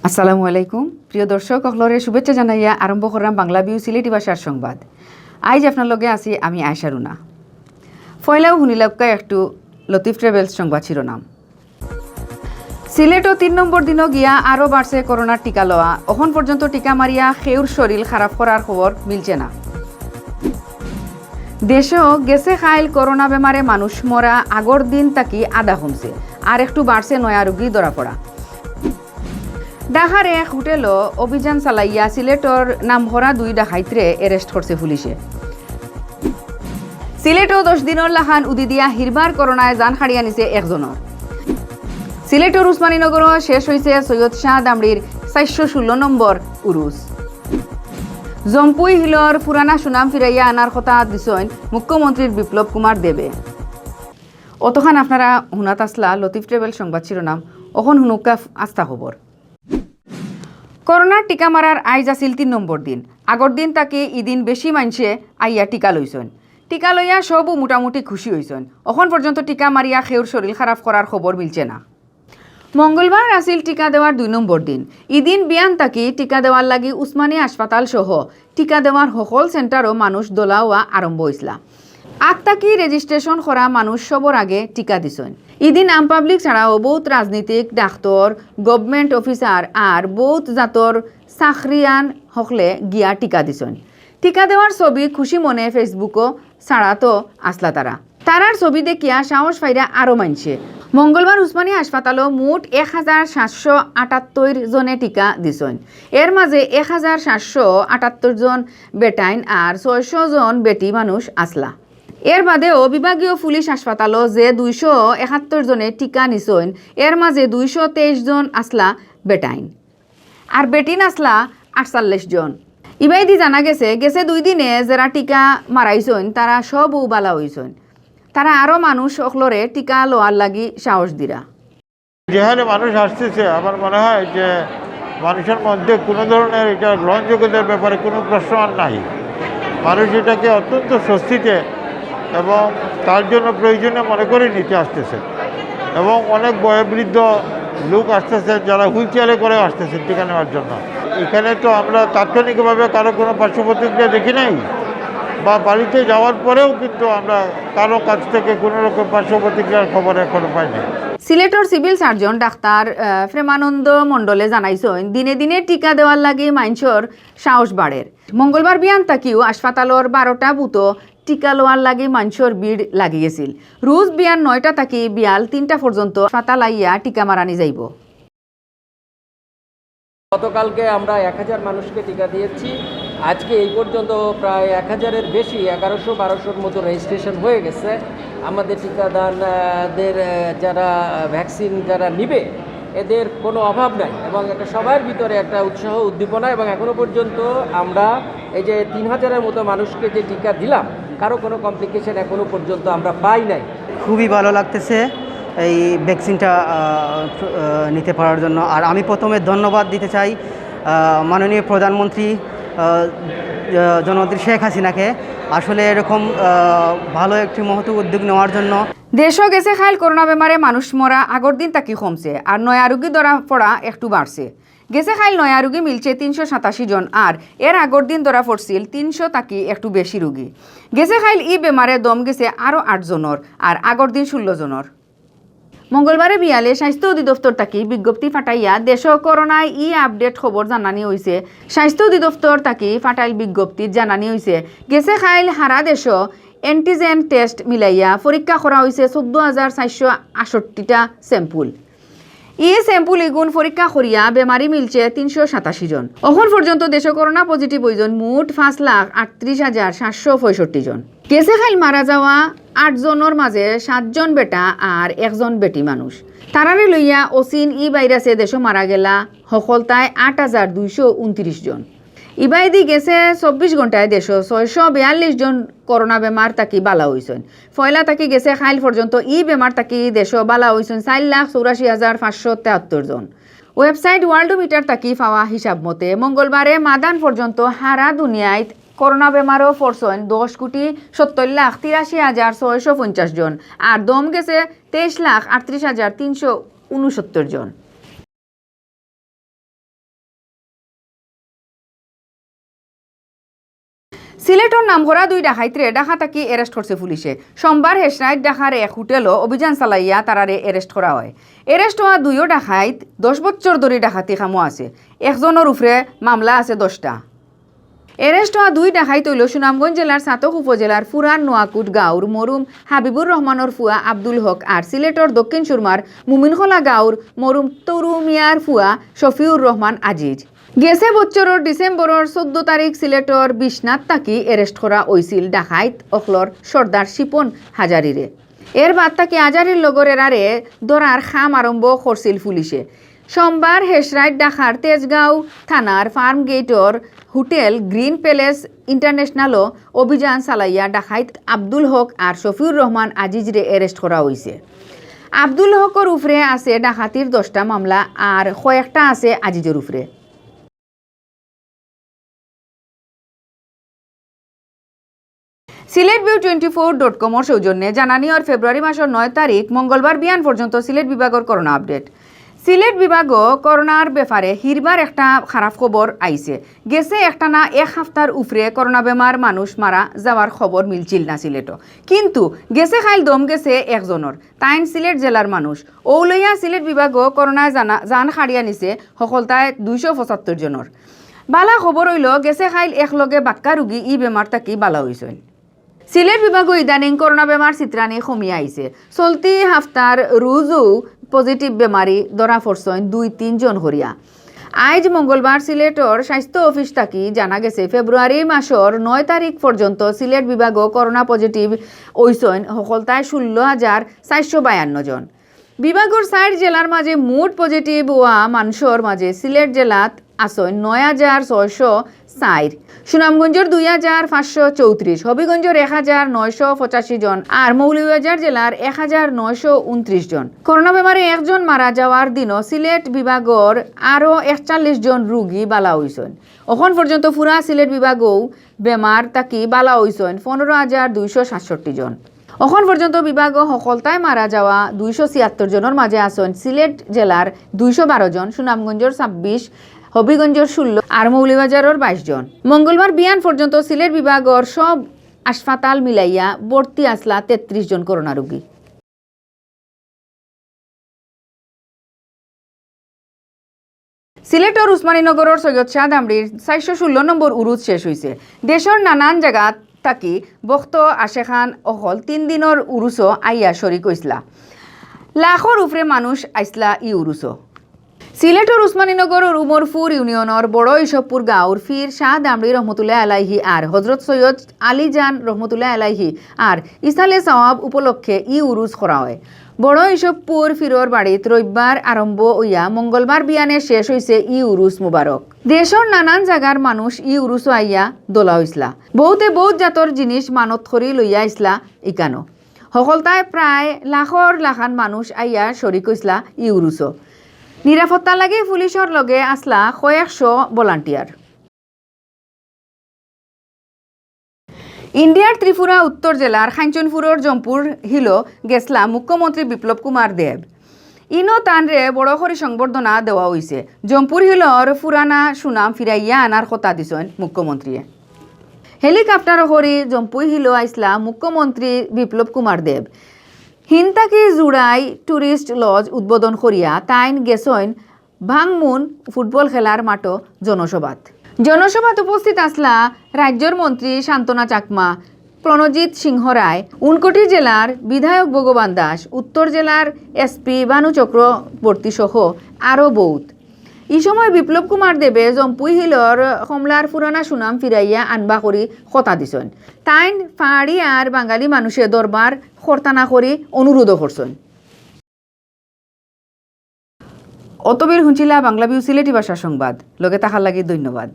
আসসালামু আলাইকুম প্রিয় দর্শক সকলের শুভেচ্ছা জানাইয়া আরম্ভ করলাম বাংলা বিউ সিলেটি ভাষার সংবাদ। আজ আপনার লগে আছি আমি আয়শা রুনা। ফয়লাও হুনিলাবকা একটু লতিফ ট্রাভেলস সংবাদ শিরোনাম। সিলেটও ৩ নম্বর দিনও গিয়া আরও বাড়ছে করোনার টিকা লওয়া। এখন পর্যন্ত টিকা মারিয়া খেউর শরীর খারাপ করার খবর মিলছে না। দেশেও গেছে খাইল করোনা বেমারে মানুষ মরা আগর দিন তাকি আধা কমছে, আর একটু বাড়ছে নয়া রোগী ধরা পড়া। ঢাকার এক হোটেলও অভিযান চালাইয়া সিলেটর নামহরা 2 ডাকাইতরে এরেস্ট করছে পুলিশে। সিলেটও 10 দিনের লাখান উদি দিয়া হিরবার করোনায় জান হারিয়ে নিছে একজনের। সিলেটর উসমানীনগরও শেষ হয়েছে সৈয়দ শাহ দামড়ির 416 নম্বর উরুস। জম্পুই হিলর পুরানা সুনাম ফিরাইয়া আনার কথা দিছেন মুখ্যমন্ত্রীর বিপ্লব কুমার দেবে। অতখান আপনারা হুনাত আসলা লতিফ ট্রাভেল সংবাদ শিরোনাম। অখন হুনুকা আস্থা খবর। করোনার টিকা মারার আইজ আছিল 3 নম্বর দিন। আগর দিন তাকে ইদিন বেশি মানছে আইয়া টিকা লইছেন। টিকা লইয়া সবও মোটামুটি খুশি হয়েছেন। এখন পর্যন্ত টিকা মারিয়া খেউর শরীর খারাপ করার খবর মিলছে না। মঙ্গলবার আসিল টিকা দেওয়ার 2 নম্বর দিন। ইদিন বিয়ান তাকি টিকা দেওয়ার লাগি উসমানী হাসপাতাল সহ টিকা দেওয়ার সকল সেন্টারও মানুষ দোলাওয়া আরম্ভ হইসলা। আগ তাকি রেজিস্ট্রেশন করা মানুষ সবর আগে টিকা দিছেন। ইদিন আম পাবলিক ছাড়াও বহুত রাজনীতিক, ডাক্তার, গভর্নমেন্ট অফিসার আর বহুত জাতর চাকরিয়ান হকলে গিয়া টিকা দিছেন। টিকা দেওয়ার ছবি খুশি মনে ফেসবুকও ছাড়াতো আসলা তারার ছবি দেখিয়া সাহস ফাইরা আরও মানছে। মঙ্গলবার উসমানী হাসপাতালও মোট 1778 জনে টিকা দিছেন। এর মাঝে 1778 জন বেটাইন আর 600 জন বেটি মানুষ আসলা। এর বাদেও বিভাগীয় পুলিশ হাসপাতালও যে 271 জনে টিকা নিছেন, এর মাঝে 223 জন আসলা বেটাইন আর বেটিন আসলা 48 জন। ইবাইদি জানা গেছে 2 দিনে যারা টিকা মারাইছেন তারা সব বালা হইছেন। তারা আরও মানুষ সকলরে টিকা লওয়ার লাগি সাহস দিরা। যেখানে মানুষ আসতেছে আমার মনে হয় যে মানুষের মধ্যে কোনো ধরনের এটা গ্রহণযোগ্যতার ব্যাপারে কোনো প্রশ্ন আর নাই। মানুষ এটাকে অত্যন্ত স্বস্তিতে এবং তার জন্য প্রয়োজনীয় মনে করে নিতে আসতেছে এবং অনেক বয়োবৃদ্ধ লোক আসতেছেন যারা হুইল চেয়ারে করেও আসতেছেন টিকা নেওয়ার জন্য। এখানে তো আমরা তাৎক্ষণিকভাবে কারো কোনো পার্শ্ব প্রতিক্রিয়া দেখি নাই, বা বাড়িতে যাওয়ার পরেও কিন্তু আমরা কারো কাছ থেকে কোনো রকম পার্শ্ব প্রতিক্রিয়ার খবর এখনো পাইনি। সিলেটর সিভিল সার্জন ডাক্তার প্রেমানন্দ মণ্ডলে জানাইছেন দিনে দিনে টিকা দেওয়ার লাগি মানুষের সাহস বাড়ে। মঙ্গলবার বিয়ান তাকিও হাসপাতালর 12টা বুথ টিকা লওয়ার লাগি মানুষের ভিড় লাগি গেছিল। রোজ বিয়ান 9টা তাকি বিয়াল 3টা পর্যন্ত হাসপাতাল আইয়া টিকা মারানি যাইব। গতকালকে আমরা 1000 মানুষকে টিকা দিয়েছি। আজকে এই পর্যন্ত প্রায় 1000-এর বেশি 1100-1200-র মতো রেজিস্ট্রেশন হয়ে গেছে। আমাদের টিকাদানদের যারা ভ্যাকসিন যারা নিবে এদের কোনো অভাব নাই এবং এটা সবার ভিতরে একটা উৎসাহ উদ্দীপনা। এবং এখনও পর্যন্ত আমরা এই যে 3000-এর মতো মানুষকে যে টিকা দিলাম কারো কোনো কমপ্লিকেশন এখনও পর্যন্ত আমরা পাই নাই। খুবই ভালো লাগতেছে এই ভ্যাকসিনটা নিতে পারার জন্য। আর আমি প্রথমে ধন্যবাদ দিতে চাই মাননীয় প্রধানমন্ত্রী জননেত্রী শেখ হাসিনাকে, আসলে এরকম ভালো একটি মহৎ উদ্যোগ নেওয়ার জন্য। দেশও গেছে খাইল করোনা বেমারে মানুষ মরা আগর দিন তাকি কমছে আর নয়া রোগী ধরা পড়া একটু বাড়ছে। গেছে খাইল নয়া রোগী মিলছে 387 জন আর এর আগর দিন ধরা পড়ছিল 300 তাকি একটু বেশি রোগী। গেছে খাইল ই বেমারে দম গেছে আরও 8 জনের আর আগর দিন 16 জনের। মঙ্গলবারে বিয়ালে স্বাস্থ্য অধিদপ্তর তাকি বিজ্ঞপ্তি ফাটাইয়া দেশ করোনায় আপডেট খবর জানানি হয়েছে। স্বাস্থ্য অধিদপ্তর তাকি ফাটাইল বিজ্ঞপ্তিত জানানি হয়েছে গেছে খাইল হারা দেশ অ্যান্টিজেন টেস্ট মিলাইয়া পরীক্ষা করা হয়েছে 14,468টা স্যাম্পুল। স্যাম্পুল এগুন পরীক্ষা করিয়া বেমারি মিলছে 387 জন। এখন পর্যন্ত দেশ করোনা পজিটিভ হইজন মোট 5,38,765 জন। গেছে খাইল মারা যাওয়া 8 জনের মাঝে 7 জন বেটা আর 1 জন বেটি মানুষ। তারারে লইয়া অচিন ভাইরাসে দেশ মারা গেলা সকলতায় 8,229 জন। ইবাইদি গেছে 24 ঘন্টায় দেশ 642 জন করোনা বেমার তাকি বালা হয়েছেন। ফয়লা তাকি গেছে খাইল পর্যন্ত বেমার তাকি দেশ বালা হয়েছেন 4,84,573 জন। ওয়েবসাইট ওয়ার্ল্ডোমিটার তাকি পাওয়া হিসাব মতে মঙ্গলবারে মাদান পর্যন্ত হারা দুনিয়ায় করোনা বেমারও পড়ছেন 10,70,83,650 জন আর দম গেছে 23,38,369 জন। সিলেটর নামকরা 2 ডাকাইতরে ঢাকা থাকি এরেস্ট করছে পুলিশে। সোমবার হেসরাইট ঢাকার এক হোটেলও অভিযান চালাইয়া তারারে এরেস্ট করা হয়। এরেস্ট হওয়া 2 ডাকাইত 10 বছর ধরে ডাকাতি কামো আছে। একজনের উপরে মামলা আছে 10টা। এরেস্ট হওয়া 2 ডাকাইত হইল সুনামগঞ্জ জেলার সাতক উপজেলার ফুরান নোয়াকুট গাঁওর মরুম হাবিবুর রহমানের ফুয়া আব্দুল হক আর সিলেটর দক্ষিণ সুরমার মুমিনখোলা গাঁওর মরুম তরু মিয়ার ফুয়া শফিউর রহমান আজিজ। গেছে বছরের ডিসেম্বরের 14 তারিখ সিলেটর বিশ্বনাথ তাকি এরেস্ট করা হয়েছিল ডাকাইত অখলর সর্দার শিপন হাজারিরে। এর বাদ তাকে হাজারির লগর এরারে ধরার খাম আরম্ভ করছিল পুলিশে। সোমবার হেসরাইট ঢাকার তেজগাঁও থানার ফার্ম গেটর হোটেল গ্রিন প্যালেস ইন্টারন্যাশনালও অভিযান চালাইয়া ডাকাইত আব্দুল হক আর শফিউর রহমান আজিজরে এরেস্ট করা হয়েছে। আব্দুল হকর উপরে আছে ডাকাতির 10টা মামলা আর কয়েকটা আছে আজিজের উপরে। সিলেট ভিউ 24.com সৌজন্যে জানানিওর ফেব্রুয়ারি মাসের 9 তারিখ মঙ্গলবার বিয়ান পর্যন্ত সিলেট বিভাগের করোনা আপডেট। সিলেট বিভাগও করোনার ব্যাপারে হিরবার একটা খারাপ খবর আইছে। গেছে একটা না 1 সপ্তাহের উপরে করোনা বেমার মানুষ মারা যাওয়ার খবর মিলছিল না সিলেটও। কিন্তু গেছে খাইল দম গেছে একজনের, তাইন সিলেট জেলার মানুষ। ওলইয়া সিলেট বিভাগও করোনায় জান হারিয়া নিছে সকলতায় 275 জনের। বালা খবর হইল গেছে খাইল একলগে বাক্কা রুগী ই বেমার থাকি বালা হয়েছে। সিলেট বিভাগও ইদানিং করোনা বেমার চিত্রানি কমিয়ে আইছে। চলতি হাফতার রোজও পজিটিভ বেমারি ধরা পড়ছেন 2-3 জন হরিয়া। আজ মঙ্গলবার সিলেটর স্বাস্থ্য অফিস থাকি জানা গেছে ফেব্রুয়ারি মাসের 9 তারিখ পর্যন্ত সিলেট বিভাগও করোনা পজিটিভ হইছেন সকলতায় 16,452 জন। বিভাগের 4 জেলার মাঝে মোট পজিটিভ হওয়া মানুষের মাঝে সিলেট জেলাত আসন 9,604, সুনামগঞ্জের 2,534, হবিগঞ্জের 1,985 জন আর মৌলভীবাজার জেলার 1,929 জন। করোনা বেমারে 1 জন মারা যাওয়ার দিনও সিলেট বিভাগের আরও 41 জন রোগী বালা হইছেন। এখন পর্যন্ত পুরা সিলেট বিভাগও বেমার তাকি বালা হইছেন 15,267 জন। এখন পর্যন্ত বিভাগও সকলতায় মারা যাওয়া 276 জনের মাঝে আসন সিলেট জেলার 212 জন, সুনামগঞ্জের 26, হবিগঞ্জের 16 আর মৌলভীবাজারের 22 জন। মঙ্গলবার বিয়ান পর্যন্ত সিলেট বিভাগের সব হাসপাতাল মিলাইয়া ভর্তি আসলা 33 জন করোনা রোগী। সিলেটর উসমানীনগরের সৈয়দ শাহ দামড়ির 416 নম্বর উরুজ শেষ হয়েছে। দেশের নানান জায়গাত থাকি বক্ত আশেখান অকল 3 দিনের উরুসও আইয়া শরিক হইসলা। লাখর উপরে মানুষ আইসলা ই উরুসও। সিলেটর উসমানীনগরের উমরপুর ইউনিয়নের বড় ইসবপুর গাঁওর ফির শাহ দামড়ি রহমতুল্লাহ আলাইহি আর হজরত সৈয়দ আলী জান রহমতুল্লাহ আলাইহি আর ইসালে সওয়াব উপলক্ষে ই উরুজ করা হয়। বড় ইসবপুর ফিরর বাড়িত রবিবার আরম্ভ হইয়া মঙ্গলবার বিয়ানে শেষ হয়েছে ই উরুস মুবারক। দেশের নানান জায়গার মানুষ ই উরুস আইয়া দোলা হইসলা। বহুতে বহুত জাতর জিনিস মানত করি লইয়া ইসলা ইকানো। সকলতায় প্রায় লাখান মানুষ আইয়া শরিক হইসলা ই উরুসও। নিরাপত্তা লাগে পুলিশের লগে আসলা কয়েকশো ভলান্টিয়ার। ইন্ডিয়ার ত্রিপুরা উত্তর জেলার খাঞ্চনপুরের জম্পুর হিল গেছলা মুখ্যমন্ত্রী বিপ্লব কুমার দেব। ইনো তানরে বড় করে সংবর্ধনা দেওয়া হয়েছে। জম্পুর হিলর পুরানা সুনাম ফিরাইয়া আনার কথা দিছেন মুখ্যমন্ত্রীয়ে। হেলিকপ্টার হরি জম্পুর হিল আইসলা মুখ্যমন্ত্রী বিপ্লব কুমার দেব। হিনতাকি জুড়াই টুরিস্ট লজ উদ্বোধন করিয়া তাইন গেছইন ভাংমুন ফুটবল খেলার মাঠও জনসভাত উপস্থিত আসলা রাজ্যের মন্ত্রী শান্তনা চাকমা, প্রণজিৎ সিংহ রায়, উনকোটি জেলার বিধায়ক ভগবান দাস, উত্তর জেলার এসপি বানু চক্রবর্তী সহ আরও বহুত। এই সময় বিপ্লব কুমার দেবে জম্পুই হিলর কমলার পুরানা সুনাম ফিরাইয়া আনবা করি কথা দিছেন। তাইন পাহাড়ি আর বাঙালি মানুষে দরবার খরতানা করি অনুরোধ করছেন। অতবির হুঁচিলা বাংলা ভিউ সিলেটি ভাষা সংবাদ লগে তাহার লাগি ধন্যবাদ।